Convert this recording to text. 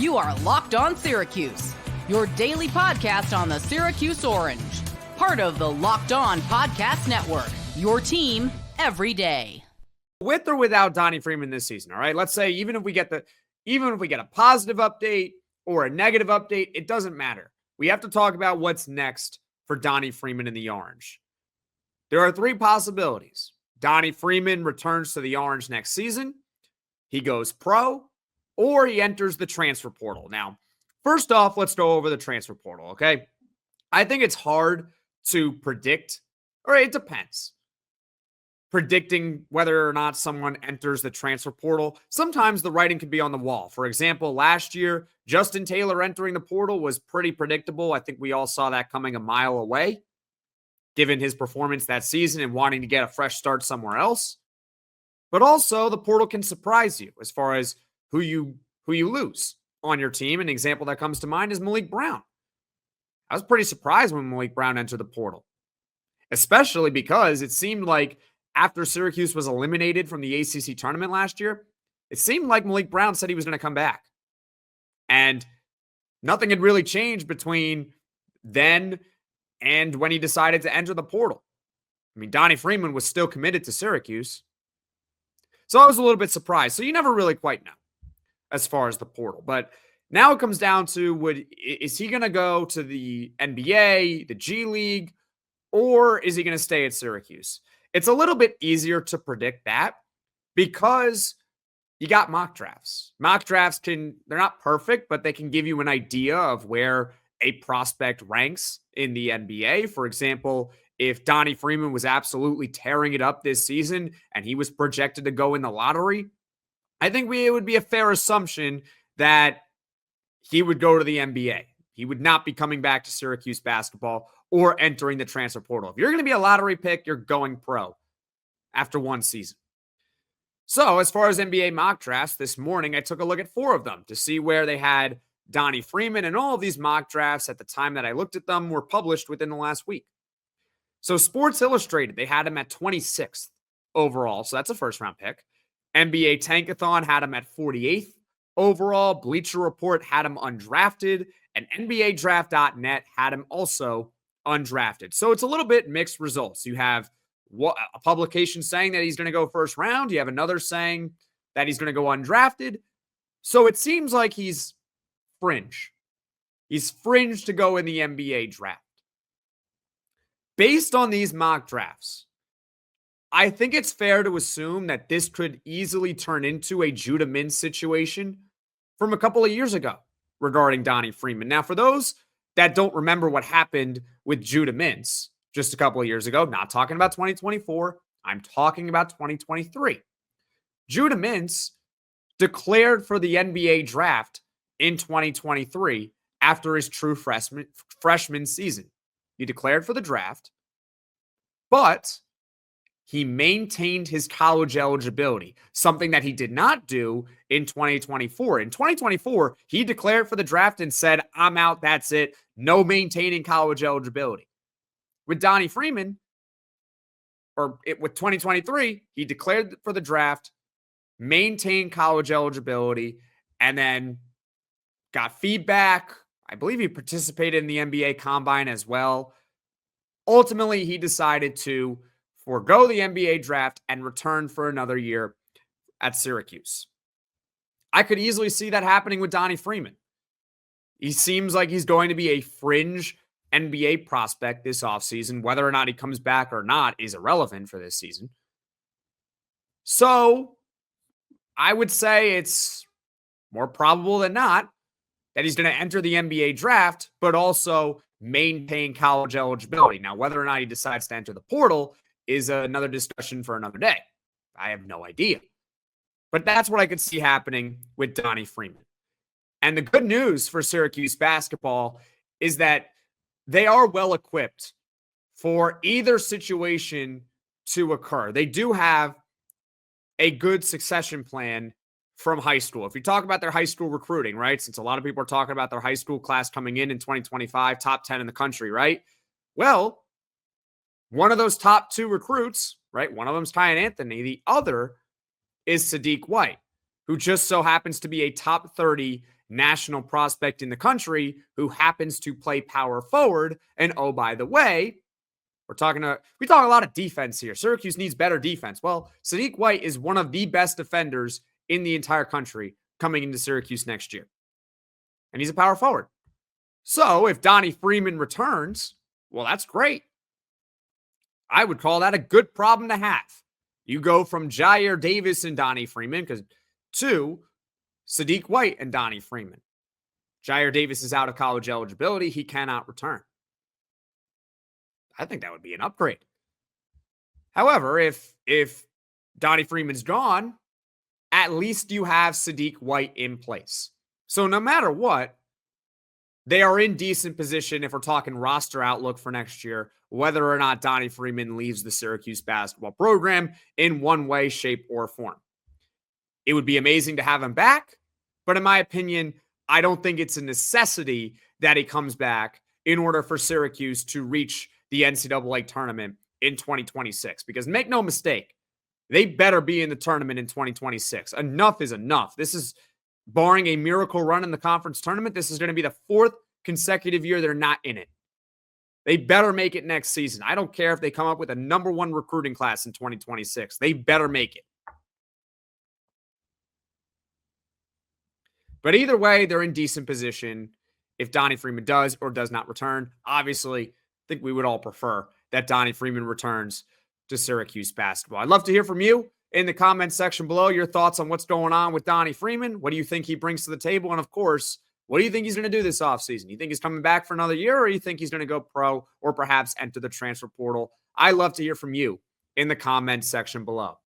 You are Locked On Syracuse, your daily podcast on the Syracuse Orange. Part of the Locked On Podcast Network, your team every day. With or without Donnie Freeman this season, all right? Let's say even if we get a positive update or a negative update, it doesn't matter. We have to talk about what's next for Donnie Freeman in the Orange. There are three possibilities. Donnie Freeman returns to the Orange next season, he goes pro, or he enters the transfer portal. Now, first off, let's go over the transfer portal, okay? I think it's hard to predict, or it depends. Predicting whether or not someone enters the transfer portal. Sometimes the writing could be on the wall. For example, last year, Justin Taylor entering the portal was pretty predictable. I think we all saw that coming a mile away, given his performance that season and wanting to get a fresh start somewhere else. But also, the portal can surprise you as far as who you lose on your team. An example that comes to mind is Malik Brown. I was pretty surprised when Malik Brown entered the portal, especially because it seemed like after Syracuse was eliminated from the ACC tournament last year, it seemed like Malik Brown said he was going to come back. And nothing had really changed between then and when he decided to enter the portal. I mean, Donnie Freeman was still committed to Syracuse. So I was a little bit surprised. So you never really quite know as far as the portal. But now it comes down to, is he going to go to the NBA, the G League, or is he going to stay at Syracuse? It's a little bit easier to predict that because you got mock drafts. Mock drafts they're not perfect, but they can give you an idea of where a prospect ranks in the NBA. For example, if Donnie Freeman was absolutely tearing it up this season and he was projected to go in the lottery, I think it would be a fair assumption that he would go to the NBA. He would not be coming back to Syracuse basketball or entering the transfer portal. If you're going to be a lottery pick, you're going pro after one season. So as far as NBA mock drafts, this morning I took a look at 4 of them to see where they had Donnie Freeman, and all of these mock drafts at the time that I looked at them were published within the last week. So Sports Illustrated, they had him at 26th overall, so that's a first-round pick. NBA Tankathon had him at 48th overall. Bleacher Report had him undrafted, and NBADraft.net had him also undrafted. So it's a little bit mixed results. You have a publication saying that he's going to go first round. You have another saying that he's going to go undrafted. So it seems like he's fringe. He's fringe to go in the NBA draft. Based on these mock drafts, I think it's fair to assume that this could easily turn into a Judah Mintz situation from a couple of years ago regarding Donnie Freeman. Now, for those that don't remember what happened with Judah Mintz just a couple of years ago, not talking about 2024, I'm talking about 2023. Judah Mintz declared for the NBA draft in 2023 after his true freshman season. He declared for the draft, but he maintained his college eligibility, something that he did not do in 2024. In 2024, he declared for the draft and said, I'm out, that's it, no maintaining college eligibility. With Donnie Freeman, with 2023, he declared for the draft, maintained college eligibility, and then got feedback. I believe he participated in the NBA Combine as well. Ultimately, he decided to forego the NBA draft and return for another year at Syracuse. I could easily see that happening with Donnie Freeman. He seems like he's going to be a fringe NBA prospect this offseason. Whether or not he comes back or not is irrelevant for this season. So I would say it's more probable than not that he's going to enter the NBA draft, but also maintain college eligibility. Now, whether or not he decides to enter the portal is another discussion for another day. I have no idea. But that's what I could see happening with Donnie Freeman. And the good news for Syracuse basketball is that they are well equipped for either situation to occur. They do have a good succession plan from high school. If you talk about their high school recruiting, right? Since a lot of people are talking about their high school class coming in 2025, top 10 in the country, right? Well, one of those top 2 recruits, right? One of them's Kyan Anthony. The other is Sadiq White, who just so happens to be a top 30 national prospect in the country who happens to play power forward. And oh, by the way, we talk a lot of defense here. Syracuse needs better defense. Well, Sadiq White is one of the best defenders in the entire country coming into Syracuse next year. And he's a power forward. So if Donnie Freeman returns, well, that's great. I would call that a good problem to have. You go from Jair Davis and Donnie Freeman to Sadiq White and Donnie Freeman. Jair Davis is out of college eligibility. He cannot return. I think that would be an upgrade. However, if Donnie Freeman's gone, at least you have Sadiq White in place. So no matter what, they are in decent position if we're talking roster outlook for next year, whether or not Donnie Freeman leaves the Syracuse basketball program in one way, shape, or form. It would be amazing to have him back, but in my opinion, I don't think it's a necessity that he comes back in order for Syracuse to reach the NCAA tournament in 2026. Because make no mistake, they better be in the tournament in 2026. Enough is enough. This is, barring a miracle run in the conference tournament, this is going to be the fourth consecutive year they're not in it. They better make it next season. I don't care if they come up with a number one recruiting class in 2026. They better make it. But either way, they're in decent position if Donnie Freeman does or does not return. Obviously, I think we would all prefer that Donnie Freeman returns to Syracuse basketball. I'd love to hear from you in the comments section below, your thoughts on what's going on with Donnie Freeman. What do you think he brings to the table? And of course, what do you think he's going to do this offseason? You think he's coming back for another year, or you think he's going to go pro or perhaps enter the transfer portal? I love to hear from you in the comments section below.